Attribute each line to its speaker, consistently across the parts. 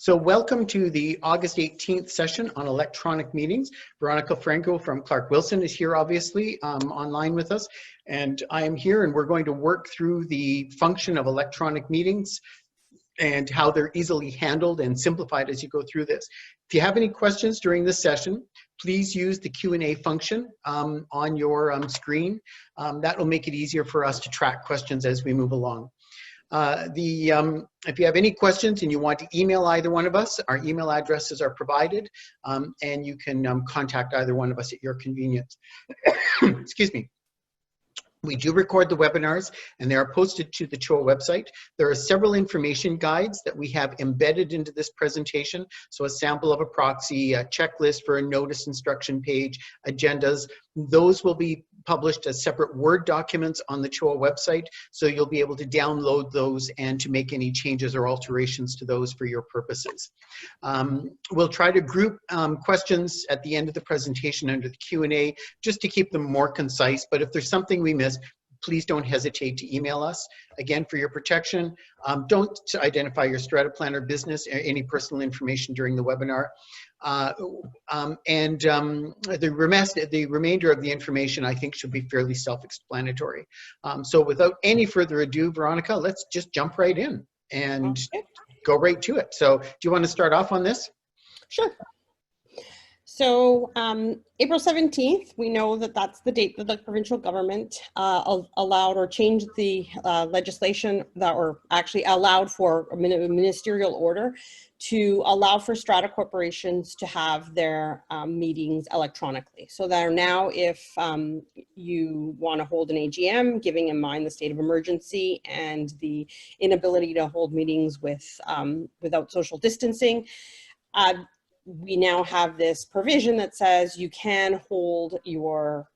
Speaker 1: So welcome to the August 18th session on electronic meetings. Veronica Franco from Clark Wilson is here, obviously, online with us. And I am here and we're going to work through the function of electronic meetings and how they're easily handled and simplified as you go through this. If you have any questions during this session, please use the Q&A function on your screen. That will make it easier for us to track questions as we move along. If you have any questions and you want to email either one of us, our email addresses are provided, and you can contact either one of us at your convenience. Excuse me. We do record the webinars and they are posted to the CHOA website. There are several information guides that we have embedded into this presentation. So a sample of a proxy, a checklist for a notice instruction page, agendas. Those will be published as separate Word documents on the CHOA website. So you'll be able to download those and to make any changes or alterations to those for your purposes. We'll try to group questions at the end of the presentation under the Q&A just to keep them more concise. But if there's something we missed, please don't hesitate to email us. Again, for your protection, don't identify your strata plan or business or any personal information during the webinar. The remainder of the information, I think, should be fairly self-explanatory. So without any further ado, Veronica, let's just jump right in and go right to it. So do you want to start off on this?
Speaker 2: Sure. So April 17th, we know that that's the date that the provincial government allowed or changed the legislation that were actually allowed for a ministerial order to allow for strata corporations to have their meetings electronically. So that now if you want to hold an AGM, giving in mind the state of emergency and the inability to hold meetings with without social distancing, we now have this provision that says you can hold your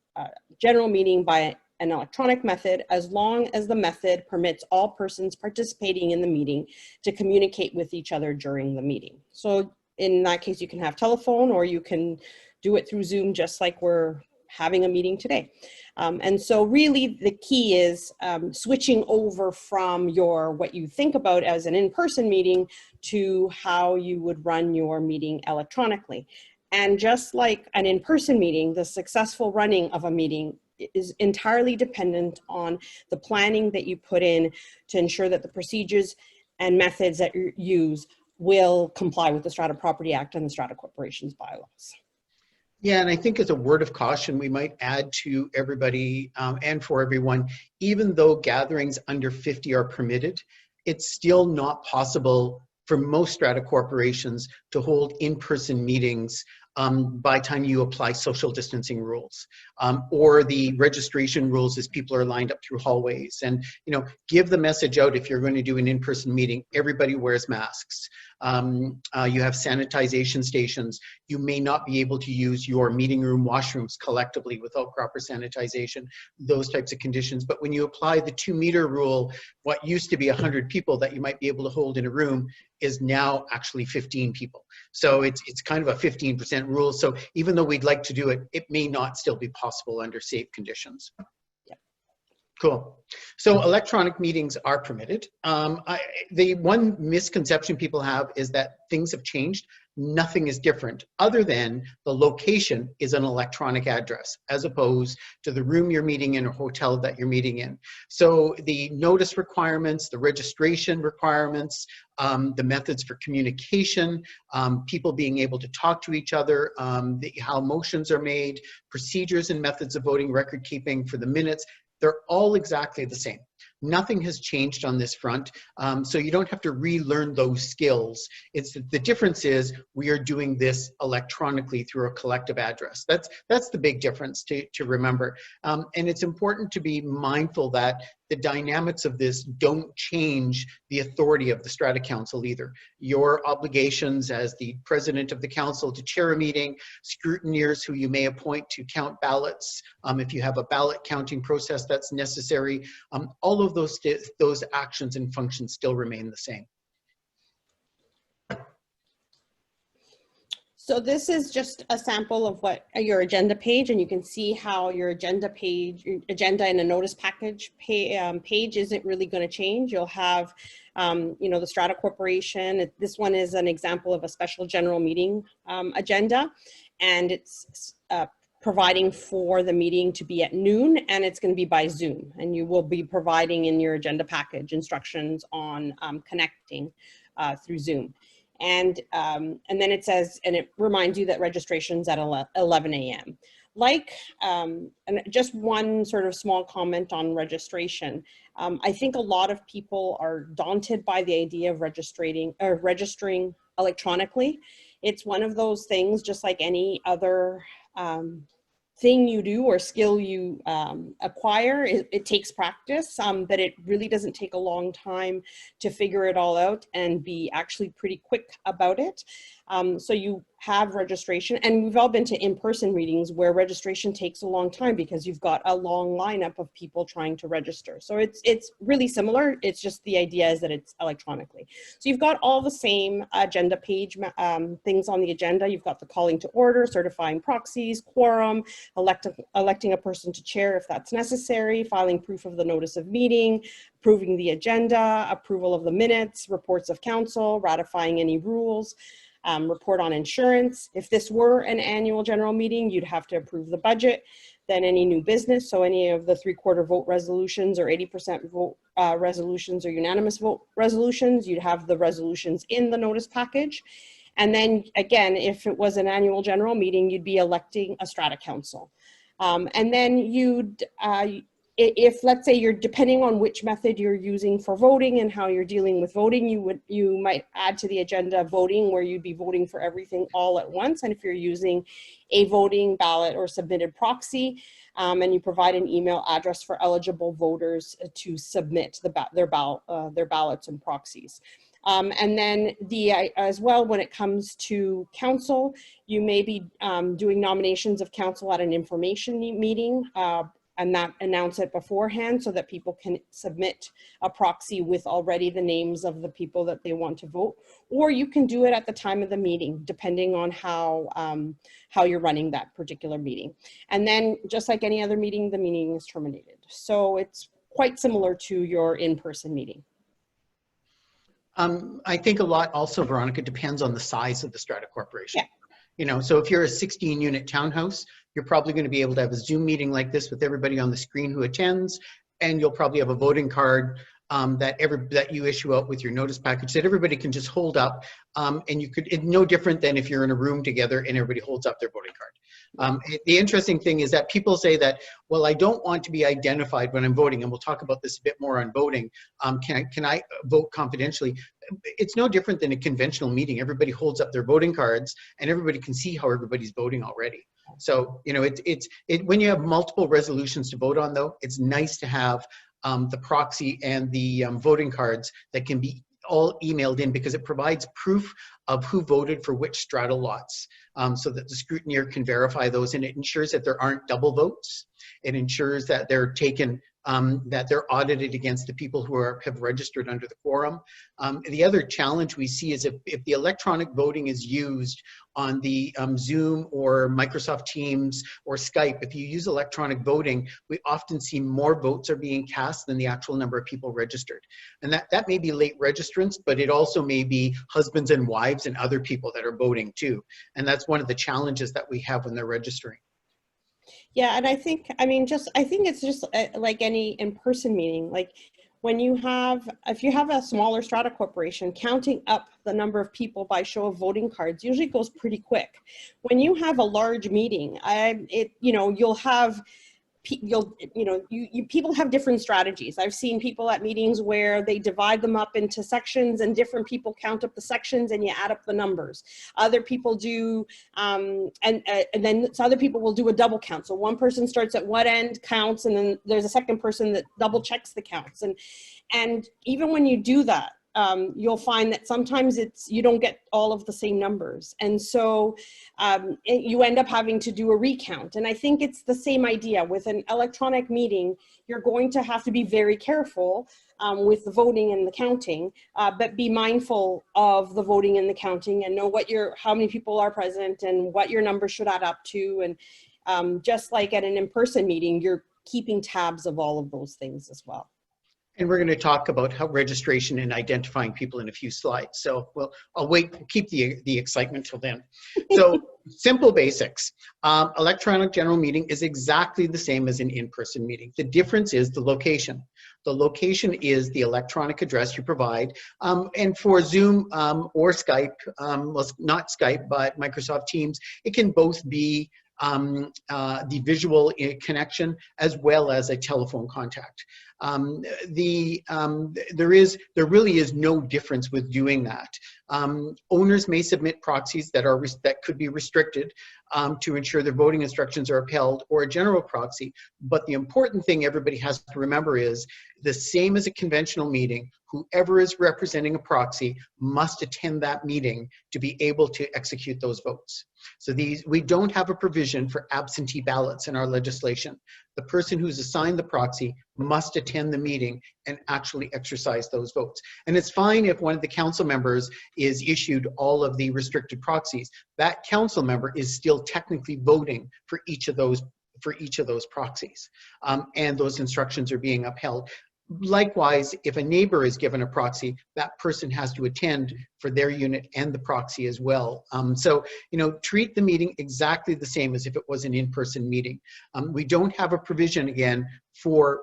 Speaker 2: general meeting by an electronic method as long as the method permits all persons participating in the meeting to communicate with each other during the meeting. So in that case, you can have telephone or you can do it through Zoom just like we're having a meeting today. And so really the key is switching over from what you think about as an in-person meeting to how you would run your meeting electronically. And just like an in-person meeting, the successful running of a meeting is entirely dependent on the planning that you put in to ensure that the procedures and methods that you use will comply with the Strata Property Act and the Strata Corporation's bylaws.
Speaker 1: Yeah, and I think as a word of caution, we might add to everybody and for everyone, even though gatherings under 50 are permitted, it's still not possible for most strata corporations to hold in-person meetings by the time you apply social distancing rules or the registration rules as people are lined up through hallways. And, you know, give the message out if you're going to do an in-person meeting, everybody wears masks. You have sanitization stations. You may not be able to use your meeting room washrooms collectively without proper sanitization, those types of conditions. But when you apply the 2-meter rule, what used to be 100 people that you might be able to hold in a room is now actually 15 people. So it's kind of a 15% rule. So even though we'd like to do it, it may not still be possible under safe conditions. Cool. So electronic meetings are permitted. The one misconception people have is that things have changed. Nothing is different other than the location is an electronic address as opposed to the room you're meeting in or hotel that you're meeting in. So the notice requirements, the registration requirements, the methods for communication, people being able to talk to each other, how motions are made, procedures and methods of voting, record keeping for the minutes, they're all exactly the same. Nothing has changed on this front, so you don't have to relearn those skills. The difference is we are doing this electronically through a collective address. That's the big difference to remember. And it's important to be mindful that the dynamics of this don't change the authority of the Strata Council either. Your obligations as the president of the council to chair a meeting, scrutineers who you may appoint to count ballots, if you have a ballot counting process that's necessary, all of those actions and functions still remain the same.
Speaker 2: So this is just a sample of what your agenda page, and you can see how your agenda page, your agenda in a notice package page isn't really going to change. You'll have, you know, the Strata Corporation. This one is an example of a special general meeting agenda, and it's providing for the meeting to be at noon, and it's going to be by Zoom. And you will be providing in your agenda package instructions on connecting through Zoom. And then it says, and it reminds you that registration's at 11 a.m. Like, and just one sort of small comment on registration. I think a lot of people are daunted by the idea of registering electronically. It's one of those things, just like any other thing you do or skill you acquire. It takes practice, but it really doesn't take a long time to figure it all out and be actually pretty quick about it. So you have registration, and we've all been to in-person meetings where registration takes a long time because you've got a long lineup of people trying to register. So it's really similar. It's just the idea is that it's electronically. So you've got all the same agenda page things on the agenda. You've got the calling to order, certifying proxies, quorum, electing a person to chair if that's necessary, filing proof of the notice of meeting, approving the agenda, approval of the minutes, reports of council, ratifying any rules, report on insurance. If this were an annual general meeting, you'd have to approve the budget, then any new business. So any of the 3/4 vote resolutions or 80% vote resolutions or unanimous vote resolutions, you'd have the resolutions in the notice package. And then again, if it was an annual general meeting, you'd be electing a strata council. And then you'd, if let's say you're depending on which method you're using for voting and how you're dealing with voting, you might add to the agenda voting where you'd be voting for everything all at once. And if you're using a voting ballot or submitted proxy, and you provide an email address for eligible voters to submit their ballots and proxies. And then as well, when it comes to council, you may be doing nominations of council at an information meeting, and announce it beforehand so that people can submit a proxy with already the names of the people that they want to vote. Or you can do it at the time of the meeting, depending on how you're running that particular meeting. And then just like any other meeting, the meeting is terminated. So it's quite similar to your in-person meeting.
Speaker 1: I think a lot also, Veronica, depends on the size of the strata corporation.
Speaker 2: Yeah.
Speaker 1: You know, so if you're a 16-unit townhouse, you're probably going to be able to have a Zoom meeting like this with everybody on the screen who attends, and you'll probably have a voting card that you issue out with your notice package that everybody can just hold up, and you could, it's no different than if you're in a room together and everybody holds up their voting card. The interesting thing is that people say that, well, I don't want to be identified when I'm voting, and we'll talk about this a bit more on voting. Can I vote confidentially? It's no different than a conventional meeting. Everybody holds up their voting cards and everybody can see how everybody's voting already. So, you know, when you have multiple resolutions to vote on, though, it's nice to have the proxy and the voting cards that can be all emailed in, because it provides proof of who voted for which strata lots, so that the scrutineer can verify those, and it ensures that there aren't double votes. It ensures that they're taken, that they're audited against the people who have registered under the quorum. The other challenge we see is if the electronic voting is used on the Zoom or Microsoft Teams or Skype, if you use electronic voting, we often see more votes are being cast than the actual number of people registered. And that may be late registrants, but it also may be husbands and wives and other people that are voting too. And that's one of the challenges that we have when they're registering.
Speaker 2: Yeah, and I think it's just like any in-person meeting. Like when if you have a smaller strata corporation, counting up the number of people by show of voting cards usually goes pretty quick. When you have a large meeting, you'll have people have different strategies. I've seen people at meetings where they divide them up into sections and different people count up the sections and you add up the numbers. Other people do, and then other people will do a double count. So one person starts at one end, counts, and then there's a second person that double checks the counts. And even when you do that, you'll find that sometimes you don't get all of the same numbers. And so you end up having to do a recount. And I think it's the same idea with an electronic meeting. You're going to have to be very careful with the voting and the counting, but be mindful of the voting and the counting, and know how many people are present and what your numbers should add up to. And just like at an in-person meeting, you're keeping tabs of all of those things as well.
Speaker 1: And we're going to talk about how registration and identifying people in a few slides. So I'll keep the excitement till then. So simple basics. Electronic general meeting is exactly the same as an in-person meeting. The difference is the location. The location is the electronic address you provide. And for Zoom or Skype, well, not Skype, but Microsoft Teams, it can both be the visual connection as well as a telephone contact. There really is no difference with doing that. Owners may submit proxies that could be restricted to ensure their voting instructions are upheld, or a general proxy. But the important thing everybody has to remember is the same as a conventional meeting. Whoever is representing a proxy must attend that meeting to be able to execute those votes. So we don't have a provision for absentee ballots in our legislation. The person who's assigned the proxy must attend the meeting and actually exercise those votes. And it's fine if one of the council members is issued all of the restricted proxies. That council member is still technically voting for each of those proxies, and those instructions are being upheld. Likewise, if a neighbor is given a proxy, that person has to attend for their unit and the proxy as well. So, treat the meeting exactly the same as if it was an in-person meeting. We don't have a provision, again, for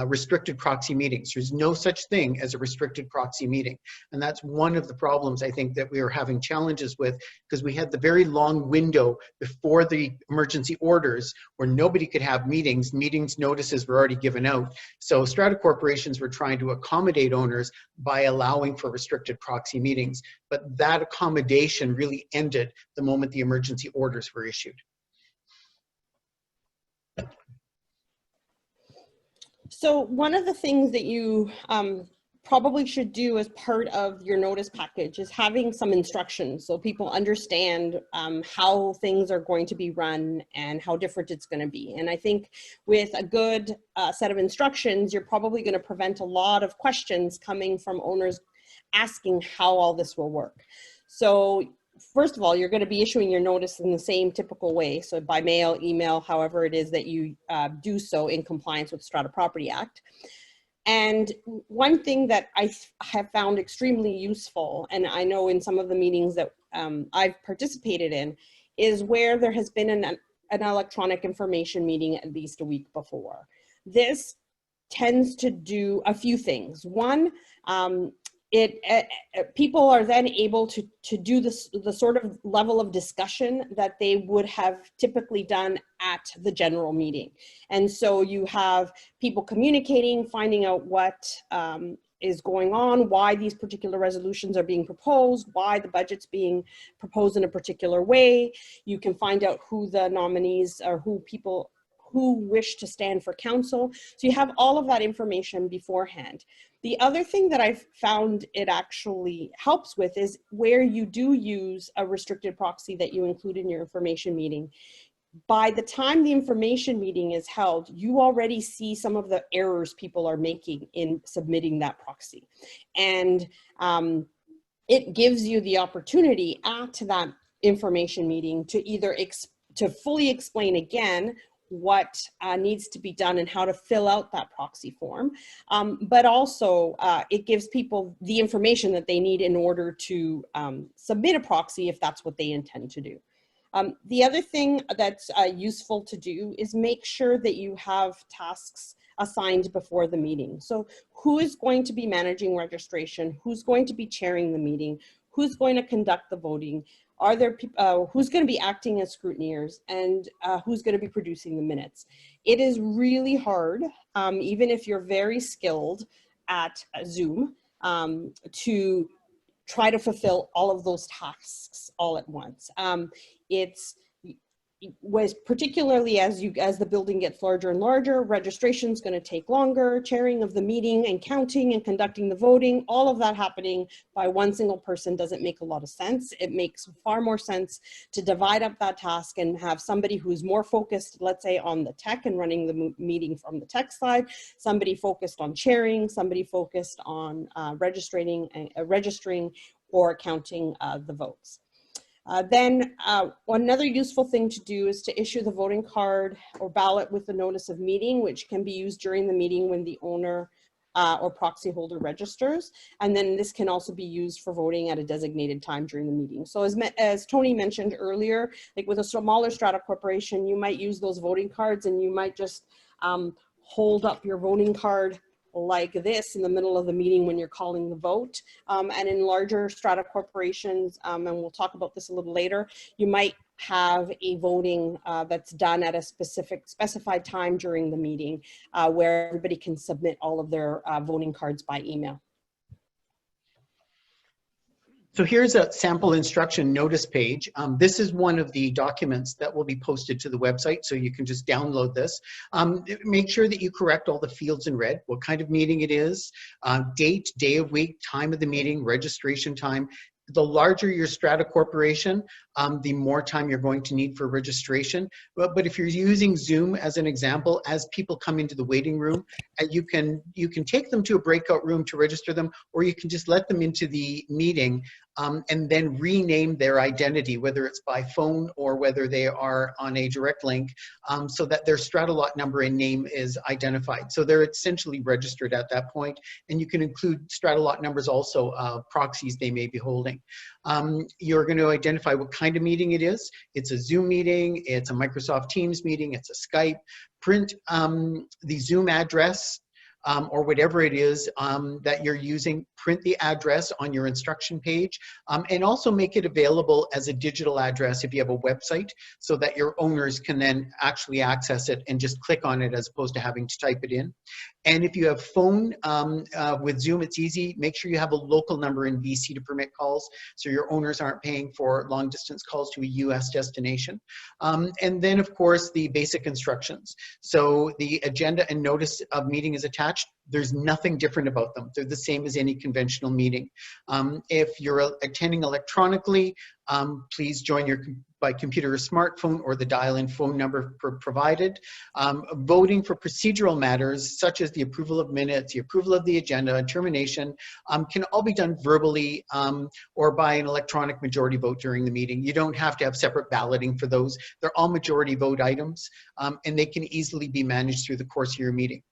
Speaker 1: restricted proxy meetings. There's no such thing as a restricted proxy meeting. And that's one of the problems I think that we are having challenges with, because we had the very long window before the emergency orders where nobody could have meetings. Meetings notices were already given out. So strata corporations were trying to accommodate owners by allowing for restricted proxy meetings. But that accommodation really ended the moment the emergency orders were issued.
Speaker 2: So one of the things that you probably should do as part of your notice package is having some instructions so people understand how things are going to be run and how different it's going to be. And I think with a good set of instructions, you're probably going to prevent a lot of questions coming from owners asking how all this will work. So first of all, you're going to be issuing your notice in the same typical way. So by mail, email, however it is that you do so in compliance with the Strata Property Act. And one thing that I have found extremely useful, and I know in some of the meetings that I've participated in, is where there has been an electronic information meeting at least a week before. This tends to do a few things. One, people are then able to do the sort of level of discussion that they would have typically done at the general meeting. And so you have people communicating, finding out what is going on, why these particular resolutions are being proposed, why the budget's being proposed in a particular way. You can find out who the nominees or who wish to stand for council. So you have all of that information beforehand. The other thing that I've found it actually helps with is where you do use a restricted proxy that you include in your information meeting. By the time the information meeting is held, you already see some of the errors people are making in submitting that proxy. And it gives you the opportunity at that information meeting to either to fully explain again what needs to be done and how to fill out that proxy form. But also it gives people the information that they need in order to submit a proxy if that's what they intend to do. The other thing that's useful to do is make sure that you have tasks assigned before the meeting. So who is going to be managing registration? Who's going to be chairing the meeting? Who's going to conduct the voting? Are there who's going to be acting as scrutineers, and who's going to be producing the minutes? It is really hard, even if you're very skilled at Zoom, to try to fulfill all of those tasks all at once. was particularly as the building gets larger and larger, registration is going to take longer, chairing of the meeting and counting and conducting the voting, all of that happening by one single person doesn't make a lot of sense. It makes far more sense to divide up that task and have somebody who's more focused, let's say, on the tech and running the meeting from the tech side, somebody focused on chairing, somebody focused on registering or counting the votes. Then another useful thing to do is to issue the voting card or ballot with the notice of meeting, which can be used during the meeting when the owner or proxy holder registers. And then this can also be used for voting at a designated time during the meeting. So as Tony mentioned earlier, like with a smaller strata corporation, you might use those voting cards and you might just hold up your voting card like this in the middle of the meeting when you're calling the vote. And in larger strata corporations, and we'll talk about this a little later, you might have a voting that's done at a specified time during the meeting where everybody can submit all of their voting cards by email.
Speaker 1: So here's a sample instruction notice page. This is one of the documents that will be posted to the website, so you can just download this. Make sure that you correct all the fields in red, what kind of meeting it is, date, day of week, time of the meeting, registration time. The larger your strata corporation, the more time you're going to need for registration. But if you're using Zoom as an example, as people come into the waiting room, you can take them to a breakout room to register them, or you can just let them into the meeting and then rename their identity, whether it's by phone or whether they are on a direct link, so that their strata lot number and name is identified. So they're essentially registered at that point, and you can include strata lot numbers also, proxies they may be holding. You're going to identify what kind of meeting it is. It's a Zoom meeting, it's a Microsoft Teams meeting, it's a Skype. Print the Zoom address or whatever it is that you're using, print the address on your instruction page, and also make it available as a digital address if you have a website, so that your owners can then actually access it and just click on it as opposed to having to type it in. And if you have phone with Zoom, it's easy. Make sure you have a local number in BC to permit calls, so your owners aren't paying for long distance calls to a US destination. And then of course the basic instructions. So the agenda and notice of meeting is attached. There's nothing different about them. They're the same as any conventional meeting. If you're attending electronically, please join by computer or smartphone or the dial-in phone number provided. Voting for procedural matters such as the approval of minutes, the approval of the agenda, and termination can all be done verbally or by an electronic majority vote during the meeting. You don't have to have separate balloting for those. They're all majority vote items, and they can easily be managed through the course of your meeting.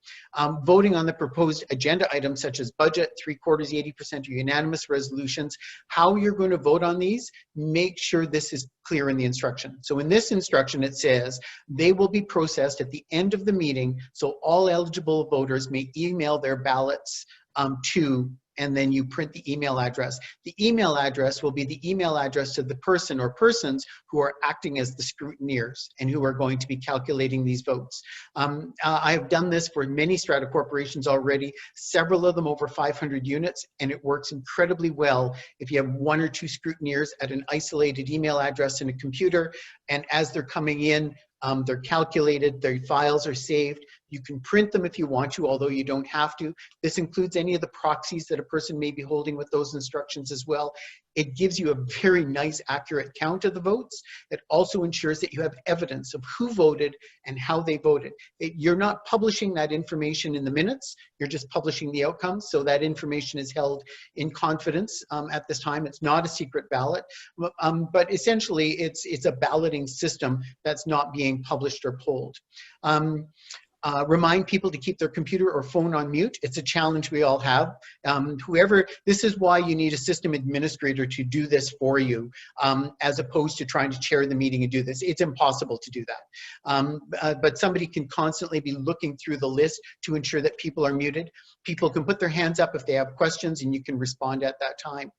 Speaker 1: Voting on the proposed agenda items such as budget, 3/4, 80% or unanimous resolutions, how you're going to vote on these, make sure this is clear in the instruction. So in this instruction, it says they will be processed at the end of the meeting, so all eligible voters may email their ballots to, and then you print the email address. The email address will be the email address to the person or persons who are acting as the scrutineers and who are going to be calculating these votes. I have done this for many strata corporations already, several of them over 500 units, and it works incredibly well if you have 1 or 2 scrutineers at an isolated email address in a computer, and as they're coming in, they're calculated, their files are saved. You can print them if you want to, although you don't have to. This includes any of the proxies that a person may be holding with those instructions as well. It gives you a very nice, accurate count of the votes. It also ensures that you have evidence of who voted and how they voted. You're not publishing that information in the minutes, you're just publishing the outcomes, so that information is held in confidence at this time. It's not a secret ballot, but essentially it's a balloting system that's not being published or polled. Remind people to keep their computer or phone on mute. It's a challenge we all have. This is why you need a system administrator to do this for you, as opposed to trying to chair the meeting and do this. It's impossible to do that. But somebody can constantly be looking through the list to ensure that people are muted. People can put their hands up if they have questions, and you can respond at that time.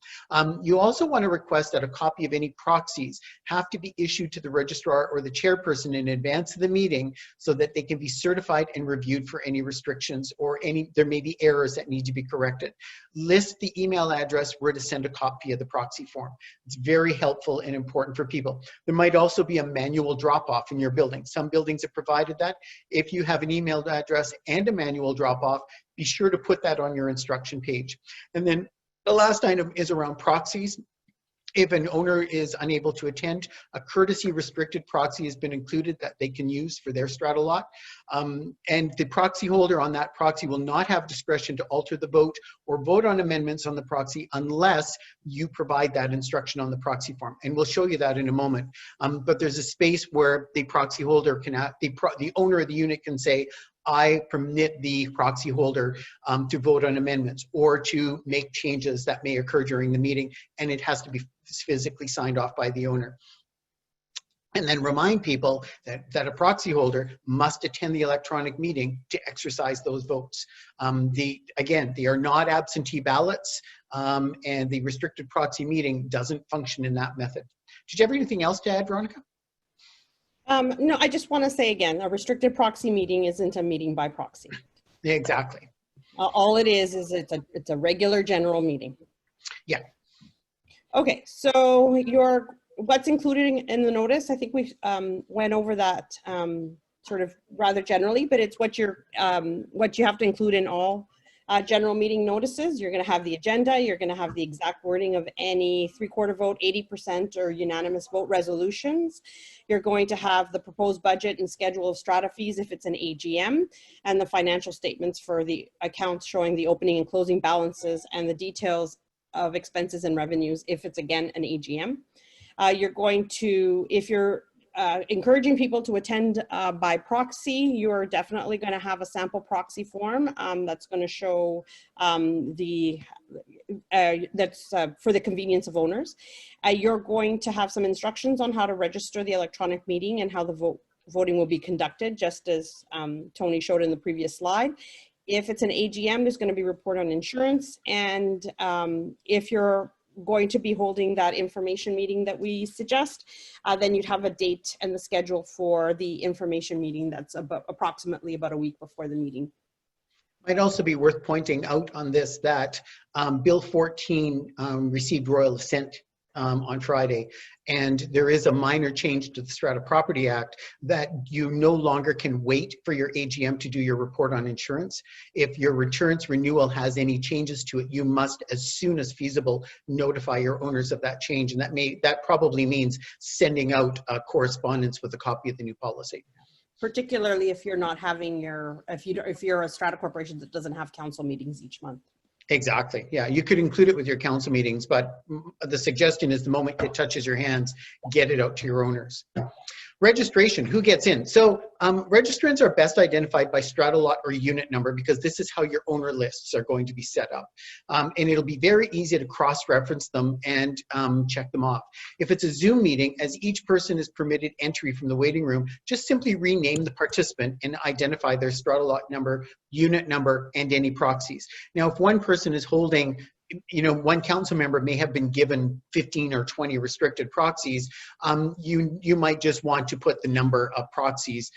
Speaker 1: You also want to request that a copy of any proxies have to be issued to the registrar or the chairperson in advance of the meeting so that they can be certified certified and reviewed for any restrictions or there may be errors that need to be corrected. List the email address where to send a copy of the proxy form. It's very helpful and important for people. There might also be a manual drop-off in your building. Some buildings have provided that. If you have an email address and a manual drop-off, be sure to put that on your instruction page. And then the last item is around proxies. If an owner is unable to attend, a courtesy restricted proxy has been included that they can use for their strata lot. And the proxy holder on that proxy will not have discretion to alter the vote or vote on amendments on the proxy unless you provide that instruction on the proxy form. And we'll show you that in a moment. But there's a space where the proxy holder can, the owner of the unit can say, I permit the proxy holder to vote on amendments or to make changes that may occur during the meeting, and it has to be physically signed off by the owner. And then remind people that a proxy holder must attend the electronic meeting to exercise those votes. Again, they are not absentee ballots, and the restricted proxy meeting doesn't function in that method. Did you have anything else to add, Veronica?
Speaker 2: No, I just want to say again, a restricted proxy meeting isn't a meeting by proxy.
Speaker 1: Exactly.
Speaker 2: All it is it's a regular general meeting.
Speaker 1: Yeah.
Speaker 2: Okay, so what's included in the notice, I think we went over that sort of rather generally, but it's what you have to include in all general meeting notices. You're going to have the agenda, you're going to have the exact wording of any 3/4 vote, 80% or unanimous vote resolutions. You're going to have the proposed budget and schedule of strata fees if it's an AGM, and the financial statements for the accounts showing the opening and closing balances and the details of expenses and revenues if it's again an AGM. You're going to, if you're encouraging people to attend by proxy, you're definitely going to have a sample proxy form that's going to show that's for the convenience of owners. You're going to have some instructions on how to register the electronic meeting and how the voting will be conducted, just as Tony showed in the previous slide. If it's an AGM, there's going to be a report on insurance, and if you're going to be holding that information meeting that we suggest, then you'd have a date and the schedule for the information meeting that's approximately about a week before the meeting.
Speaker 1: Might also be worth pointing out on this that Bill 14 received royal assent on Friday, and there is a minor change to the Strata Property Act that you no longer can wait for your AGM to do your report on insurance. If your insurance renewal has any changes to it, you must, as soon as feasible, notify your owners of that change, and that probably means sending out correspondence with a copy of the new policy. Particularly
Speaker 2: if you're not having if you're a strata corporation that doesn't have council meetings each month.
Speaker 1: Exactly. Yeah, you could include it with your council meetings, but the suggestion is the moment it touches your hands, get it out to your owners. Registration, who gets in? So registrants are best identified by strata lot or unit number because this is how your owner lists are going to be set up. And it'll be very easy to cross-reference them and check them off. If it's a Zoom meeting, as each person is permitted entry from the waiting room, just simply rename the participant and identify their strata lot number, unit number, and any proxies. Now, if one person is holding, one council member may have been given 15 or 20 restricted proxies, you might just want to put the number of proxies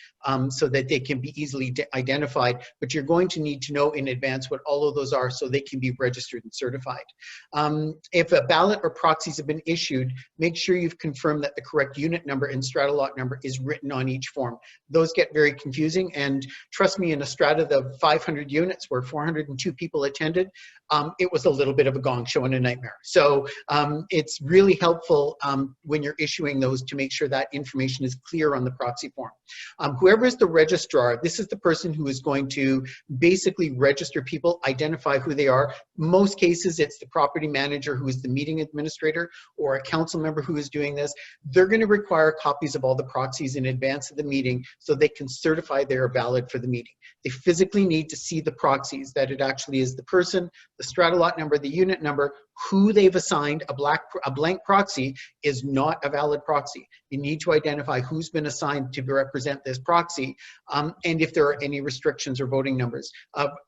Speaker 1: so that they can be easily identified, but you're going to need to know in advance what all of those are so they can be registered and certified. If a ballot or proxies have been issued, make sure you've confirmed that the correct unit number and strata lot number is written on each form. Those get very confusing, and trust me, in a strata of 500 units where 402 people attended, it was a little bit of a gong show and a nightmare. So it's really helpful when you're issuing those to make sure that information is clear on the proxy form. Whoever is the registrar, this is the person who is going to basically register people, identify who they are. Most cases, it's the property manager who is the meeting administrator or a council member who is doing this. They're going to require copies of all the proxies in advance of the meeting so they can certify they are valid for the meeting. They physically need to see the proxies, that it actually is the person, the strata lot number, the unit number, who they've assigned. A blank proxy is not a valid proxy. You need to identify who's been assigned to represent this proxy, and if there are any restrictions or voting numbers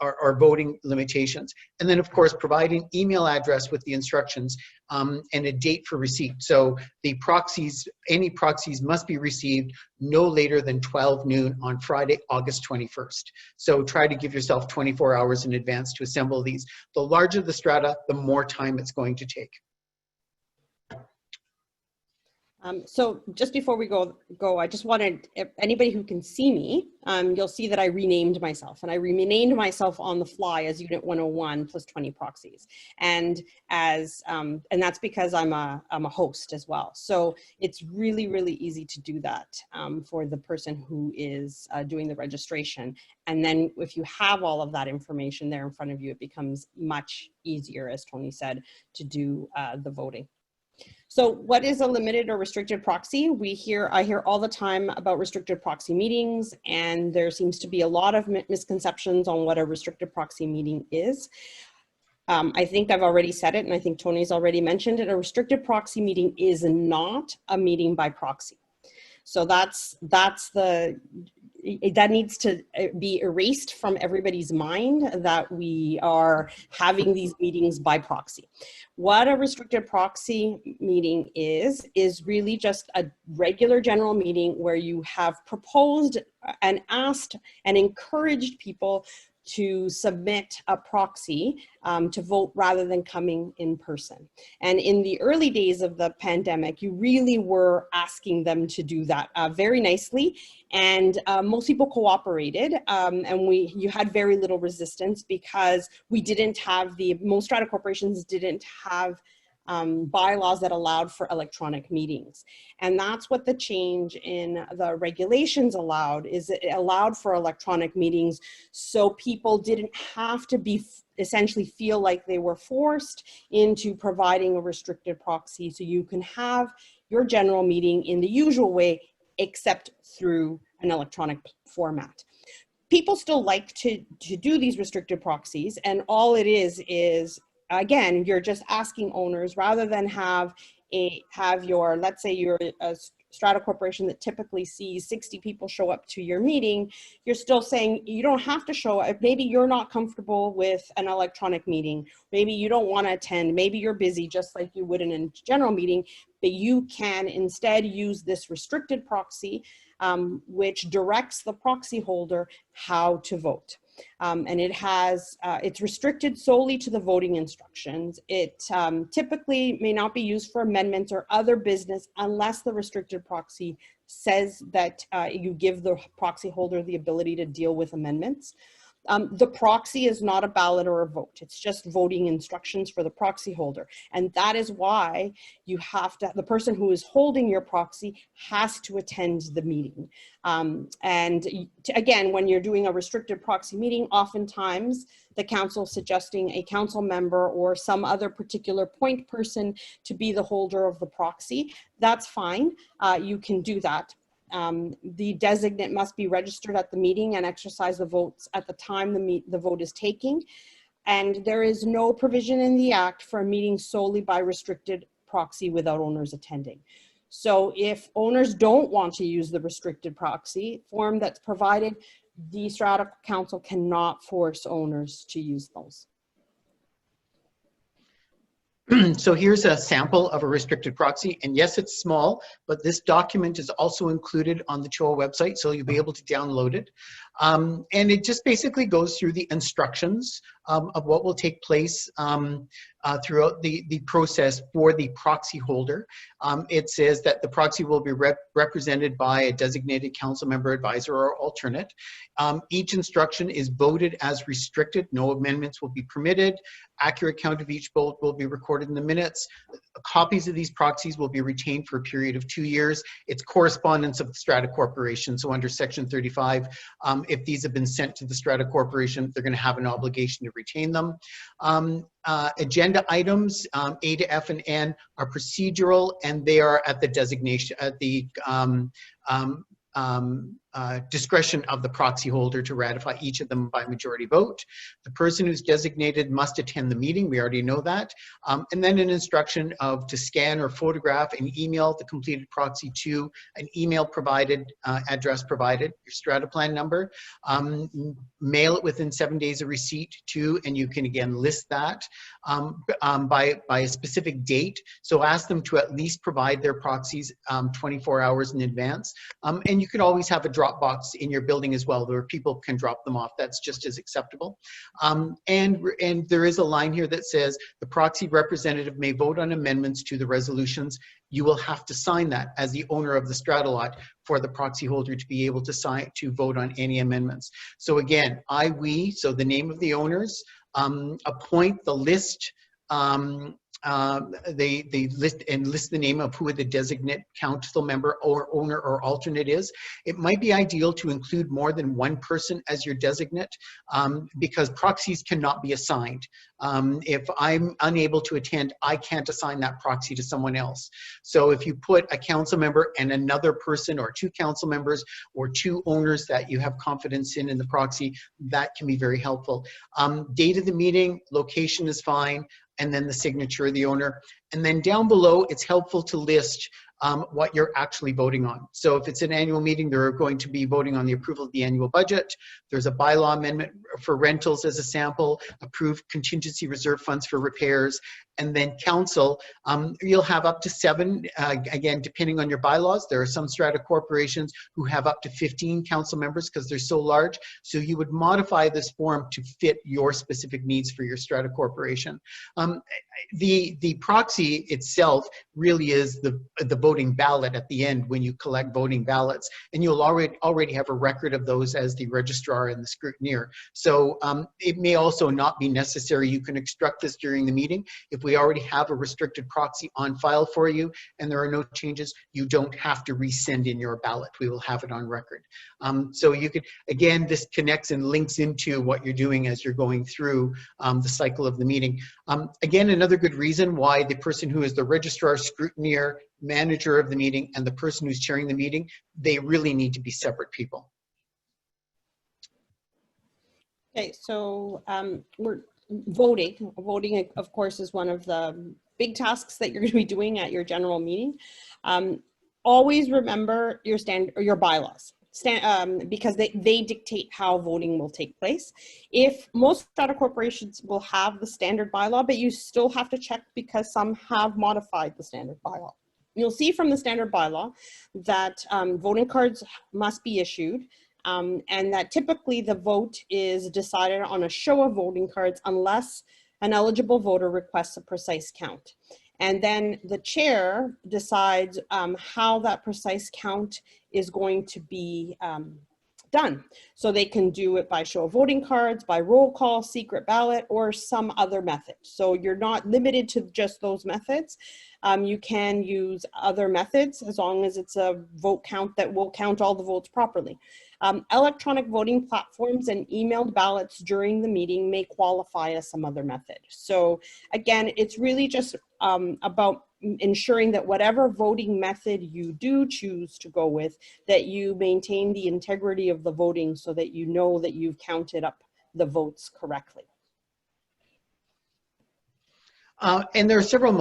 Speaker 1: or voting limitations. And then, of course, provide an email address with the instructions and a date for receipt. So the proxies, any proxies must be received no later than 12 noon on Friday, August 21st. So try to give yourself 24 hours in advance to assemble these. The larger the strata, the more time it's going to take.
Speaker 2: So just before we go, I just wanted, if anybody who can see me, you'll see that I renamed myself, and I renamed myself on the fly as Unit 101 plus 20 proxies. And as, and that's because I'm a host as well. So it's really, really easy to do that for the person who is doing the registration. And then if you have all of that information there in front of you, it becomes much easier, as Tony said, to do the voting. So what is a limited or restricted proxy? I hear all the time about restricted proxy meetings, and there seems to be a lot of misconceptions on what a restricted proxy meeting is. I think I've already said it, and I think Tony's already mentioned it. A restricted proxy meeting is not a meeting by proxy. So that needs to be erased from everybody's mind, that we are having these meetings by proxy. What a restricted proxy meeting is really just a regular general meeting where you have proposed and asked and encouraged people to submit a proxy to vote rather than coming in person. And in the early days of the pandemic, you really were asking them to do that very nicely. And most people cooperated, and you had very little resistance because we didn't have most strata corporations didn't have bylaws that allowed for electronic meetings. And that's what the change in the regulations allowed, is it allowed for electronic meetings, so people didn't have to be essentially feel like they were forced into providing a restricted proxy. So you can have your general meeting in the usual way, except through an electronic format. People still like to do these restricted proxies, and all it is again, you're just asking owners, rather than have your, let's say you're a strata corporation that typically sees 60 people show up to your meeting, you're still saying you don't have to show up. Maybe you're not comfortable with an electronic meeting. Maybe you don't want to attend. Maybe you're busy just like you would in a general meeting, but you can instead use this restricted proxy, which directs the proxy holder how to vote. And it's restricted solely to the voting instructions. It typically may not be used for amendments or other business unless the restricted proxy says that you give the proxy holder the ability to deal with amendments. The proxy is not a ballot or a vote. It's just voting instructions for the proxy holder. And that is why you have to, the person who is holding your proxy has to attend the meeting. Again, when you're doing a restricted proxy meeting, oftentimes the council suggesting a council member or some other particular point person to be the holder of the proxy. That's fine. You can do that. The designate must be registered at the meeting and exercise the votes at the time the vote is taking. And there is no provision in the Act for a meeting solely by restricted proxy without owners attending. So if owners don't want to use the restricted proxy form that's provided, the Strata Council cannot force owners to use those.
Speaker 1: So here's a sample of a restricted proxy, and yes, it's small, but this document is also included on the CHOA website, so you'll be able to download it. And it just basically goes through the instructions of what will take place throughout the process for the proxy holder. It says that the proxy will be represented by a designated council member, advisor, or alternate. Each instruction is voted as restricted. No amendments will be permitted. Accurate count of each vote will be recorded in the minutes. Copies of these proxies will be retained for a period of 2 years. It's correspondence of the Strata Corporation. So under Section 35, if these have been sent to the Strata Corporation, they're going to have an obligation to retain them. Agenda items A to F and N are procedural, and they are at the designation, at the discretion of the proxy holder to ratify each of them by majority vote. The person who's designated must attend the meeting. We already know that. And then an instruction to scan or photograph and email the completed proxy to an email provided, address provided, your strata plan number. Mail it within 7 days of receipt to, and you can again list that by a specific date. So ask them to at least provide their proxies 24 hours in advance. And you can always have a drop box in your building as well, where people can drop them off. That's just as acceptable. And there is a line here that says the proxy representative may vote on amendments to the resolutions. You will have to sign that as the owner of the strata lot for the proxy holder to be able to sign to vote on any amendments. So again, we, so the name of the owners, appoint the list. They list the name of who the designate council member or owner or alternate is. It might be ideal to include more than one person as your designate because proxies cannot be assigned. If I'm unable to attend, I can't assign that proxy to someone else. So if you put a council member and another person or two council members or two owners that you have confidence in the proxy, that can be very helpful. Date of the meeting, location is fine, and then the signature of the owner. And then down below, it's helpful to list what you're actually voting on. So if it's an annual meeting, they're going to be voting on the approval of the annual budget. There's a bylaw amendment for rentals as a sample, approved contingency reserve funds for repairs, and then council. You'll have up to 7, again, depending on your bylaws. There are some strata corporations who have up to 15 council members because they're so large. So you would modify this form to fit your specific needs for your strata corporation. The proxy itself really is the voting ballot at the end when you collect voting ballots, and you'll already have a record of those as the registrar and the scrutineer. So it may also not be necessary. You can extract this during the meeting. If we already have a restricted proxy on file for you and there are no changes, you don't have to resend in your ballot. We will have it on record. So you could, again, this connects and links into what you're doing as you're going through the cycle of the meeting. Again, another good reason why the person who is the registrar, scrutineer, manager of the meeting, and the person who's chairing the meeting, they really need to be separate people.
Speaker 2: Okay, so we're voting. Voting, of course, is one of the big tasks that you're going to be doing at your general meeting. Always remember your bylaws. Because they dictate how voting will take place. If most strata corporations will have the standard bylaw, but you still have to check because some have modified the standard bylaw. You'll see from the standard bylaw that voting cards must be issued and that typically the vote is decided on a show of voting cards unless an eligible voter requests a precise count. And then the chair decides how that precise count is going to be done. So they can do it by show of voting cards, by roll call, secret ballot, or some other method. So you're not limited to just those methods. You can use other methods as long as it's a vote count that will count all the votes properly. Electronic voting platforms and emailed ballots during the meeting may qualify as some other method. So again, it's really just about ensuring that whatever voting method you do choose to go with, that you maintain the integrity of the voting so that you know that you've counted up the votes correctly.
Speaker 1: And there are several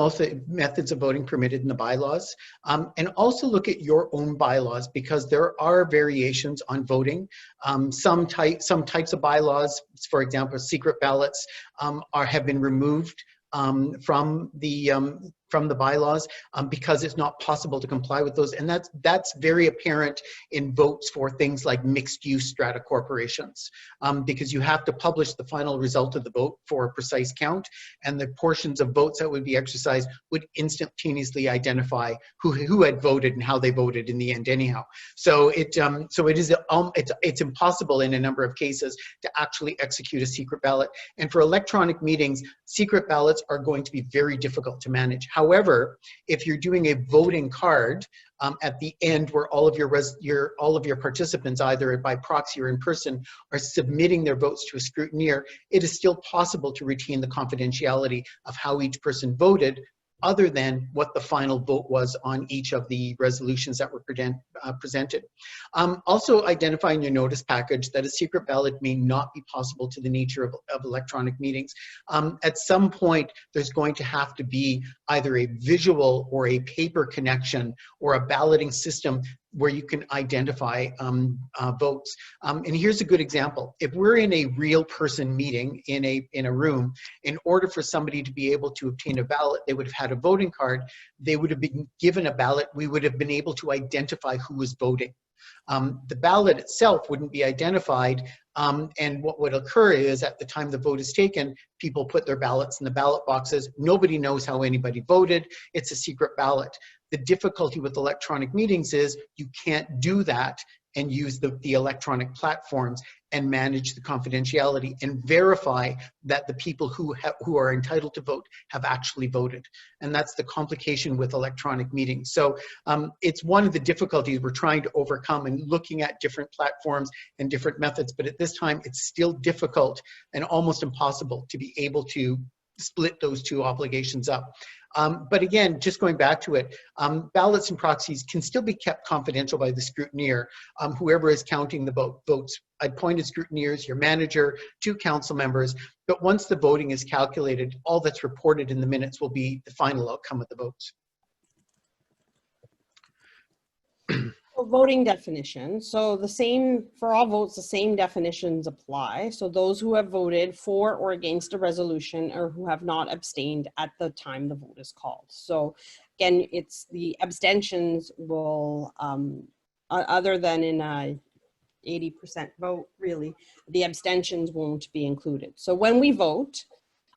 Speaker 1: methods of voting permitted in the bylaws. And also look at your own bylaws because there are variations on voting. Some types of bylaws, for example, secret ballots, have been removed from the bylaws because it's not possible to comply with those, and that's very apparent in votes for things like mixed-use strata corporations because you have to publish the final result of the vote for a precise count, and the portions of votes that would be exercised would instantaneously identify who had voted and how they voted in the end anyhow. So it's impossible in a number of cases to actually execute a secret ballot, and for electronic meetings, secret ballots are going to be very difficult to manage. However, if you're doing a voting card at the end where all of your participants, either by proxy or in person, are submitting their votes to a scrutineer, it is still possible to retain the confidentiality of how each person voted other than what the final vote was on each of the resolutions that were presented. Also identify in your notice package that a secret ballot may not be possible to the nature of electronic meetings. At some point, there's going to have to be either a visual or a paper connection or a balloting system where you can identify votes. And here's a good example. If we're in a real person meeting in a room, in order for somebody to be able to obtain a ballot, they would have had a voting card, they would have been given a ballot, we would have been able to identify who was voting. The ballot itself wouldn't be identified, and what would occur is at the time the vote is taken, people put their ballots in the ballot boxes. Nobody knows how anybody voted. It's a secret ballot. The difficulty with electronic meetings is you can't do that and use the electronic platforms and manage the confidentiality and verify that the people who are entitled to vote have actually voted. And that's the complication with electronic meetings. So it's one of the difficulties we're trying to overcome and looking at different platforms and different methods. But at this time, it's still difficult and almost impossible to be able to split those two obligations up. But again, just going back to it, ballots and proxies can still be kept confidential by the scrutineer, whoever is counting the votes. Appointed scrutineers, your manager, 2 council members, but once the voting is calculated, all that's reported in the minutes will be the final outcome of the votes.
Speaker 2: Voting definition. So the same, for all votes, the same definitions apply. So those who have voted for or against a resolution or who have not abstained at the time the vote is called. So again, it's the abstentions will, other than in a 80% vote, really, the abstentions won't be included. So when we vote,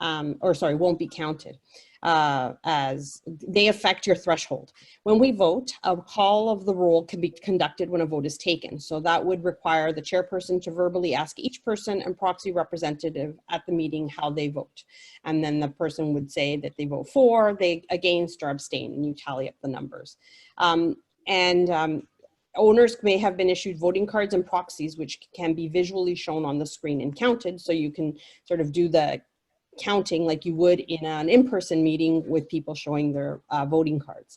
Speaker 2: won't be counted as they affect your threshold. When we vote, a call of the roll can be conducted when a vote is taken. So that would require the chairperson to verbally ask each person and proxy representative at the meeting how they vote. And then the person would say that they vote for, they against, or abstain, and you tally up the numbers. Owners may have been issued voting cards and proxies, which can be visually shown on the screen and counted. So you can sort of do the counting like you would in an in-person meeting with people showing their voting cards.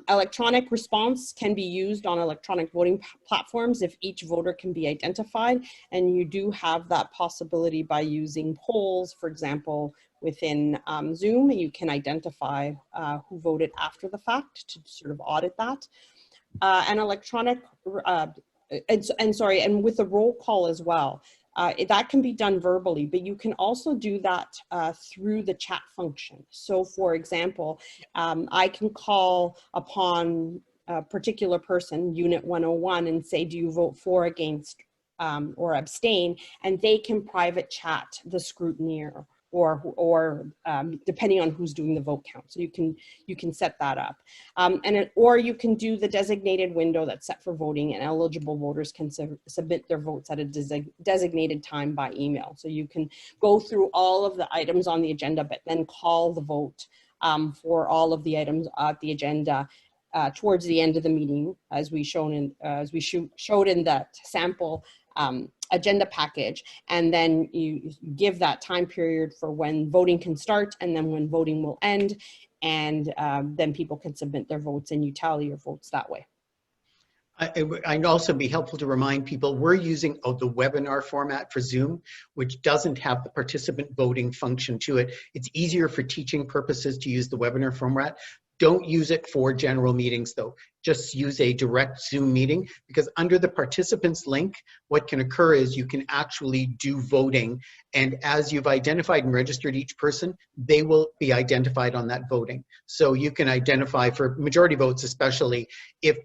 Speaker 2: Electronic response can be used on electronic voting platforms if each voter can be identified, and you do have that possibility by using polls, for example, within Zoom. You can identify who voted after the fact to sort of audit that. And electronic, and with the roll call as well. That can be done verbally, but you can also do that through the chat function. So for example, I can call upon a particular person, Unit 101, and say, do you vote for, against, or abstain? And they can private chat the scrutineer or depending on who's doing the vote count. So you can set that up. Or you can do the designated window that's set for voting, and eligible voters can submit their votes at a designated time by email. So you can go through all of the items on the agenda, but then call the vote for all of the items at the agenda towards the end of the meeting, as we showed in that sample agenda package, and then you give that time period for when voting can start and then when voting will end, and then people can submit their votes and you tally your votes that way.
Speaker 1: I'd also be helpful to remind people we're using the webinar format for Zoom, which doesn't have the participant voting function to it. It's easier for teaching purposes to use the webinar format. Don't use it for general meetings though. Just use a direct Zoom meeting, because under the participants link, what can occur is you can actually do voting, and as you've identified and registered each person, they will be identified on that voting. So you can identify for majority votes, especially if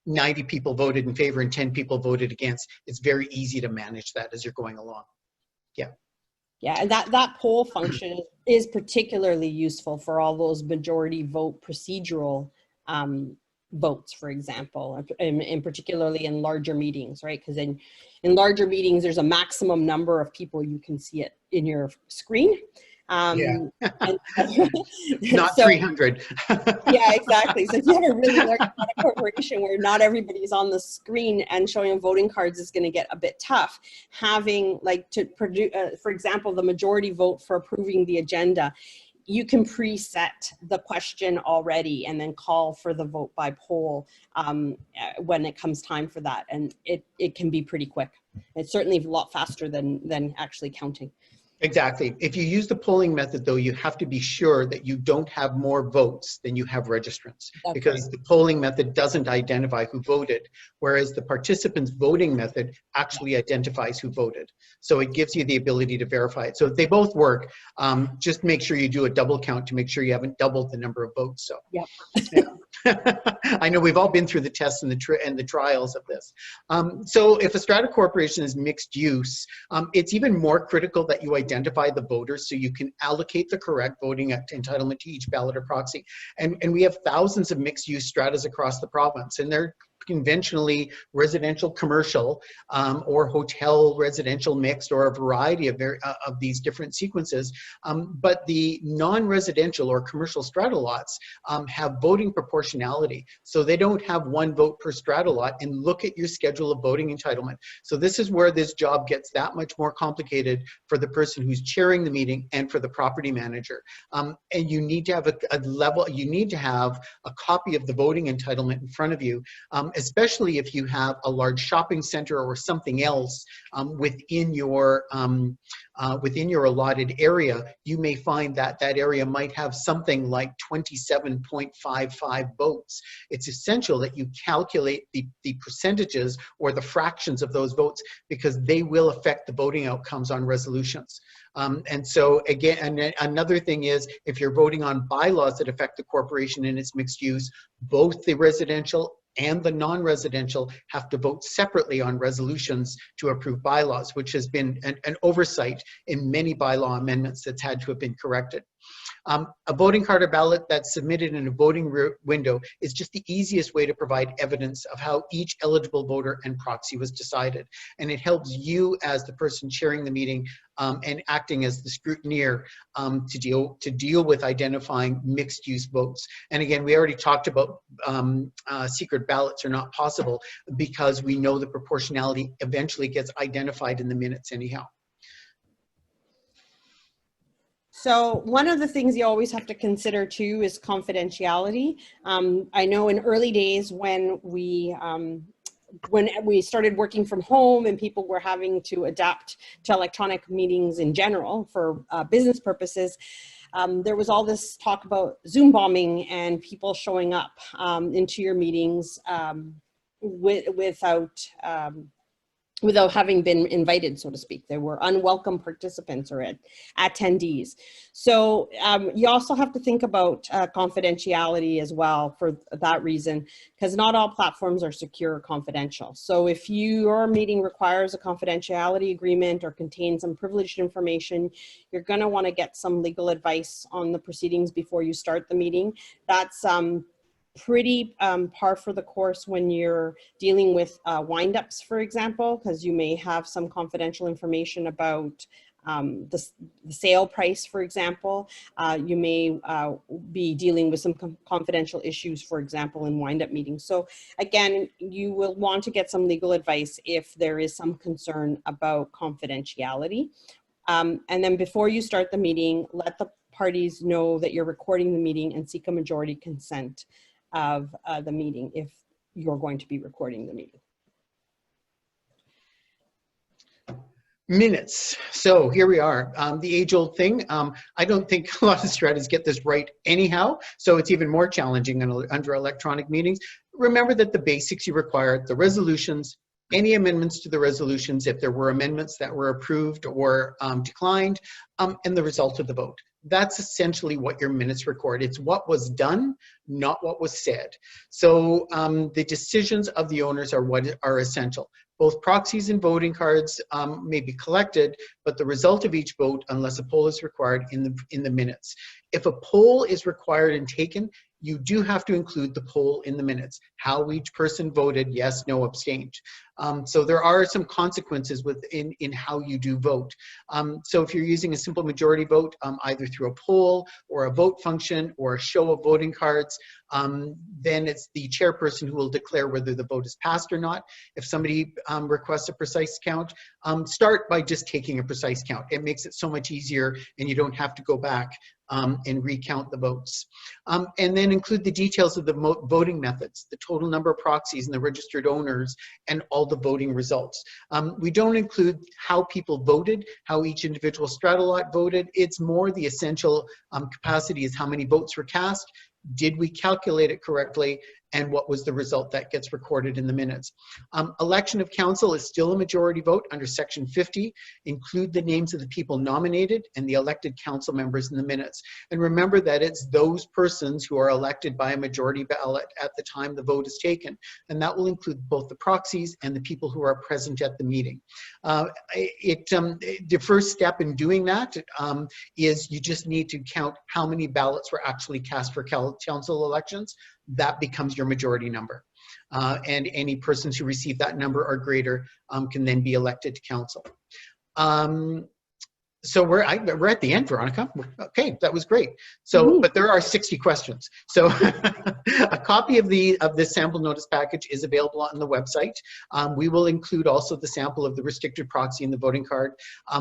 Speaker 1: 90 people voted in favor and 10 people voted against. It's very easy to manage that as you're going along. Yeah.
Speaker 2: Yeah, and that poll function is particularly useful for all those majority vote procedural votes, for example, and particularly in larger meetings, right? Because in larger meetings, there's a maximum number of people you can see it in your screen.
Speaker 1: Yeah.
Speaker 2: Not
Speaker 1: 300.
Speaker 2: Yeah, exactly. So if you have a really large corporation where not everybody's on the screen and showing them voting cards is going to get a bit tough. Having to produce, for example, the majority vote for approving the agenda, you can preset the question already and then call for the vote by poll when it comes time for that. And it can be pretty quick. It's certainly a lot faster than actually counting.
Speaker 1: Exactly. If you use the polling method, though, you have to be sure that you don't have more votes than you have registrants,
Speaker 2: That's
Speaker 1: because
Speaker 2: right.
Speaker 1: the polling method doesn't identify who voted, whereas the participants voting method actually identifies who voted. So it gives you the ability to verify it. So if they both work, just make sure you do a double count to make sure you haven't doubled the number of votes. So
Speaker 2: Yep.
Speaker 1: yeah. I know we've all been through the tests and the trials of this. So if a strata corporation is mixed use, it's even more critical that you identify the voters so you can allocate the correct voting entitlement to each ballot or proxy. And we have thousands of mixed use stratas across the province, and they're conventionally residential commercial or hotel residential mixed, or a variety of these different sequences. But the non-residential or commercial strata lots have voting proportionality. So they don't have one vote per strata lot. And look at your schedule of voting entitlement. So this is where this job gets that much more complicated for the person who's chairing the meeting and for the property manager. And you need to have you need to have a copy of the voting entitlement in front of you, especially if you have a large shopping center or something else within your allotted area. You may find that that area might have something like 27.55 votes. It's essential that you calculate the percentages or the fractions of those votes, because they will affect the voting outcomes on resolutions. And so again, and another thing is, if you're voting on bylaws that affect the corporation and its mixed use, both the residential and the non-residential have to vote separately on resolutions to approve bylaws, which has been an oversight in many bylaw amendments that's had to have been corrected. A voting card or ballot that's submitted in a voting window is just the easiest way to provide evidence of how each eligible voter and proxy was decided. And it helps you, as the person chairing the meeting and acting as the scrutineer, to deal with identifying mixed use votes. And again, we already talked about secret ballots are not possible, because we know the proportionality eventually gets identified in the minutes anyhow.
Speaker 2: So one of the things you always have to consider too is confidentiality. I know in early days when we started working from home and people were having to adapt to electronic meetings in general for business purposes, there was all this talk about Zoom bombing and people showing up into your meetings without having been invited, so to speak. There were unwelcome participants or attendees. So you also have to think about confidentiality as well for that reason, because not all platforms are secure or confidential. So if your meeting requires a confidentiality agreement or contains some privileged information, you're gonna wanna get some legal advice on the proceedings before you start the meeting. That's pretty par for the course when you're dealing with wind-ups, for example, because you may have some confidential information about the sale price, for example. You may be dealing with some confidential issues, for example, in wind-up meetings. So again, you will want to get some legal advice if there is some concern about confidentiality. And then before you start the meeting, let the parties know that you're recording the meeting and seek a majority consent of the meeting if you're going to be recording the meeting.
Speaker 1: Minutes. So here we are. The age-old thing. I don't think a lot of strategists get this right anyhow, so it's even more challenging under electronic meetings. Remember that the basics you require: the resolutions, any amendments to the resolutions, if there were amendments that were approved or declined, and the result of the vote. That's essentially what your minutes record. It's what was done, not what was said. So the decisions of the owners are what are essential. Both proxies and voting cards may be collected, but the result of each vote, unless a poll is required, in the minutes. If a poll is required and taken, you do have to include the poll in the minutes, how each person voted, yes, no, abstained. So there are some consequences in how you do vote. So if you're using a simple majority vote, either through a poll or a vote function or a show of voting cards, then it's the chairperson who will declare whether the vote is passed or not. If somebody requests a precise count, start by just taking a precise count. It makes it so much easier, and you don't have to go back and recount the votes. And then include the details of the voting methods, the total number of proxies and the registered owners, and all the voting results. We don't include how people voted, how each individual strata lot voted. It's more the essential capacity is how many votes were cast, did we calculate it correctly, and what was the result that gets recorded in the minutes. Election of council is still a majority vote under section 50. Include the names of the people nominated and the elected council members in the minutes. And remember that it's those persons who are elected by a majority ballot at the time the vote is taken. And that will include both the proxies and the people who are present at the meeting. The first step in doing that is you just need to count how many ballots were actually cast for council elections. That becomes your majority number. And any persons who receive that number or greater can then be elected to council. So we're at the end, Veronica. Okay, that was great. So, but there are 60 questions. So a copy of the sample notice package is available on the website. We will include also the sample of the restricted proxy and the voting card,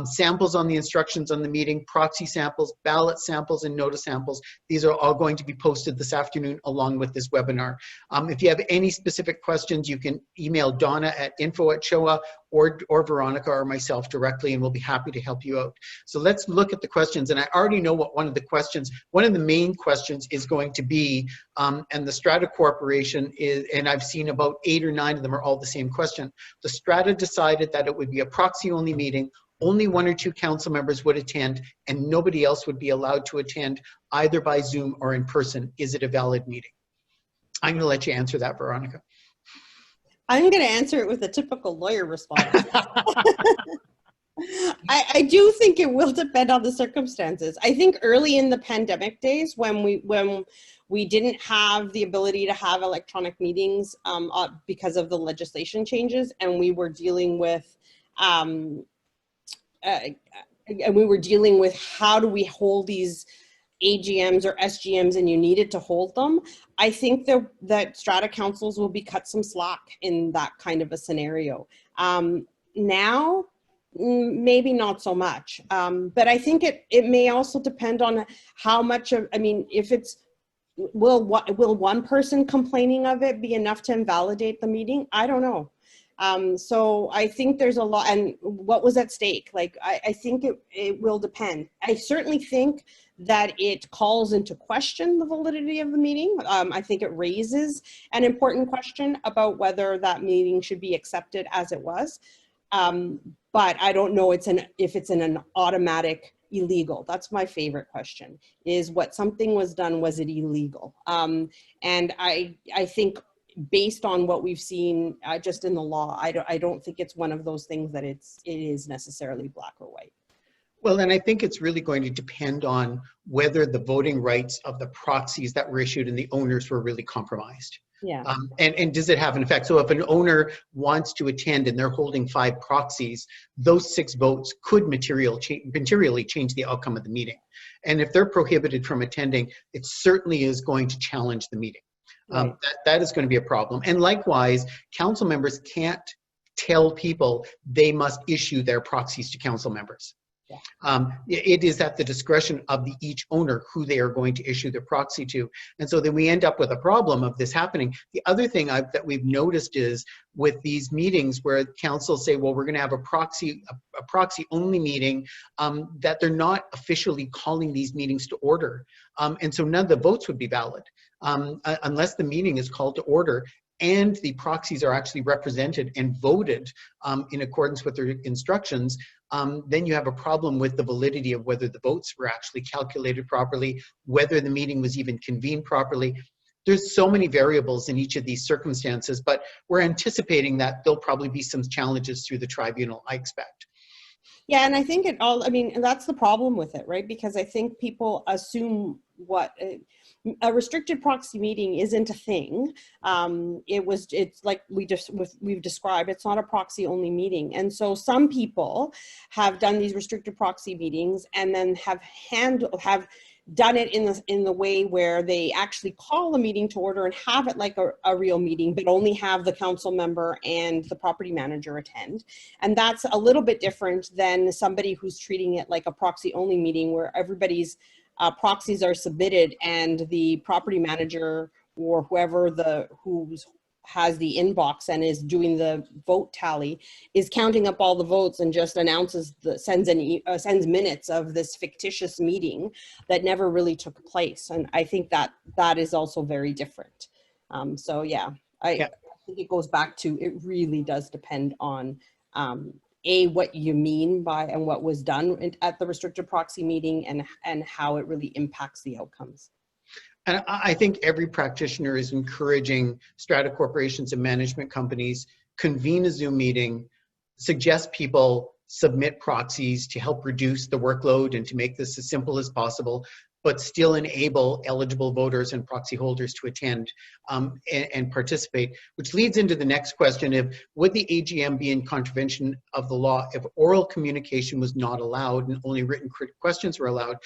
Speaker 1: samples on the instructions on the meeting, proxy samples, ballot samples, and notice samples. These are all going to be posted this afternoon along with this webinar. If you have any specific questions, you can email Donna at info@showa or Veronica or myself directly, and we'll be happy to help you out. So let's look at the questions. And I already know what one of the main questions is going to be, and the Strata Corporation is, and I've seen about 8 or 9 of them are all the same question. The Strata decided that it would be a proxy-only meeting, only 1 or 2 council members would attend, and nobody else would be allowed to attend either by Zoom or in person. Is it a valid meeting? I'm gonna let you answer that, Veronica.
Speaker 2: I'm going to answer it with a typical lawyer response. I do think it will depend on the circumstances. I think early in the pandemic days, when we didn't have the ability to have electronic meetings because of the legislation changes, and we were dealing with how do we hold these AGMs or SGMs, and you needed to hold them. I think that strata councils will be cut some slack in that kind of a scenario. Now, maybe not so much, but I think it may also depend on how much of, I mean, if it's, will one person complaining of it be enough to invalidate the meeting? I don't know. So I think there's a lot, and what was at stake? Like, I think it will depend. I certainly think that it calls into question the validity of the meeting. I think it raises an important question about whether that meeting should be accepted as it was. But I don't know if it's in an automatic illegal. That's my favorite question, is what something was done, was it illegal? And I think based on what we've seen just in the law, I don't think it's one of those things that it is necessarily black or white.
Speaker 1: Well, and I think it's really going to depend on whether the voting rights of the proxies that were issued and the owners were really compromised.
Speaker 2: Yeah.
Speaker 1: And does it have an effect? So if an owner wants to attend and they're holding 5 proxies, those 6 votes could materially change the outcome of the meeting. And if they're prohibited from attending, it certainly is going to challenge the meeting. Right. That is going to be a problem. And likewise, council members can't tell people they must issue their proxies to council members. Yeah. It is at the discretion of each owner who they are going to issue their proxy to. And so then we end up with a problem of this happening. The other thing that we've noticed is with these meetings where councils say, well, we're going to have a proxy only meeting, that they're not officially calling these meetings to order. And so none of the votes would be valid unless the meeting is called to order and the proxies are actually represented and voted in accordance with their instructions. Then you have a problem with the validity of whether the votes were actually calculated properly, whether the meeting was even convened properly. There's so many variables in each of these circumstances, but we're anticipating that there'll probably be some challenges through the tribunal, I expect.
Speaker 2: Yeah, and I think and that's the problem with it, right? Because I think people assume what a restricted proxy meeting isn't a thing. It's like we've described, it's not a proxy only meeting. And so some people have done these restricted proxy meetings and then have done it in the way where they actually call a meeting to order and have it like a real meeting, but only have the council member and the property manager attend. And that's a little bit different than somebody who's treating it like a proxy only meeting where everybody's proxies are submitted and the property manager or whoever has the inbox and is doing the vote tally is counting up all the votes and just announces sends minutes of this fictitious meeting that never really took place. And I think that is also very different. So yeah, I think it goes back to, it really does depend on what you mean by and what was done at the restricted proxy meeting and how it really impacts the outcomes.
Speaker 1: And I think every practitioner is encouraging strata corporations and management companies convene a Zoom meeting, suggest people submit proxies to help reduce the workload and to make this as simple as possible, but still enable eligible voters and proxy holders to attend and participate, which leads into the next question of, would the AGM be in contravention of the law if oral communication was not allowed and only written questions were allowed?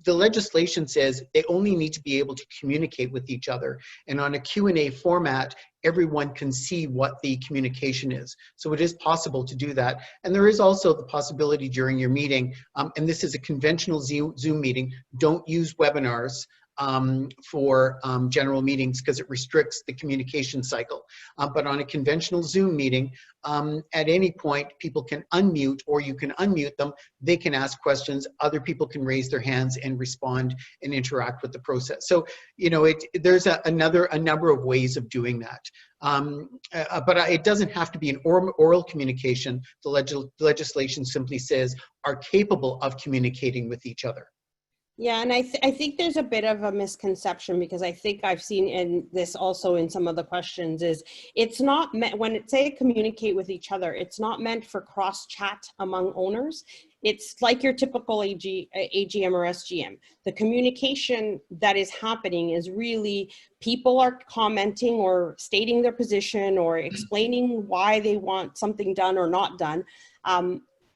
Speaker 1: The legislation says they only need to be able to communicate with each other. And on a Q&A format, everyone can see what the communication is. So it is possible to do that. And there is also the possibility during your meeting, and this is a conventional Zoom meeting, don't use webinars for general meetings because it restricts the communication cycle. But on a conventional Zoom meeting, at any point, people can unmute, or you can unmute them. They can ask questions. Other people can raise their hands and respond and interact with the process. So, you know, there's a number of ways of doing that. But it doesn't have to be an oral communication. The legislation simply says are capable of communicating with each other.
Speaker 2: Yeah, and I think there's a bit of a misconception, because I think I've seen in this also in some of the questions, is it's not meant, when it say communicate with each other, it's not meant for cross chat among owners. It's like your typical AGM or SGM. The communication that is happening is really people are commenting or stating their position or explaining why they want something done or not done.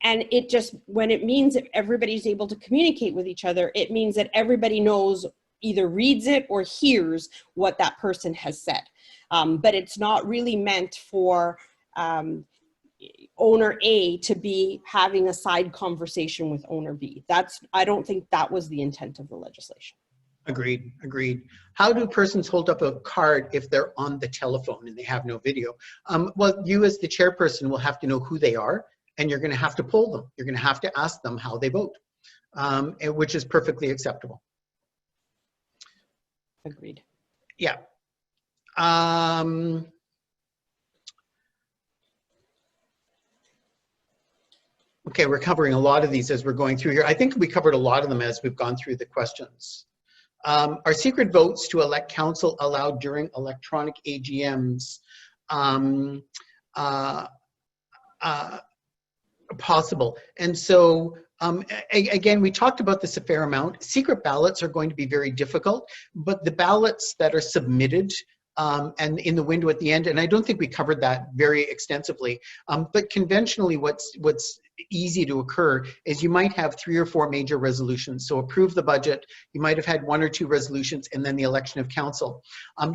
Speaker 2: And it just, when it means that everybody's able to communicate with each other, it means that everybody knows, either reads it or hears what that person has said. But it's not really meant for owner A to be having a side conversation with owner B. I don't think that was the intent of the legislation.
Speaker 1: Agreed, agreed. How do persons hold up a card if they're on the telephone and they have no video? Well, you as the chairperson will have to know who they are, and you're going to have to poll them. You're going to have to ask them how they vote, which is perfectly acceptable.
Speaker 2: Agreed.
Speaker 1: Yeah. Okay, we're covering a lot of these as we're going through here. I think we covered a lot of them as we've gone through the questions. Are secret votes to elect council allowed during electronic AGMs? Possible. And so again, we talked about this a fair amount. Secret ballots are going to be very difficult, but the ballots that are submitted and in the window at the end, and I don't think we covered that very extensively, but conventionally what's easy to occur is you might have 3 or 4 major resolutions. So approve the budget, you might have had 1 or 2 resolutions, and then the election of council.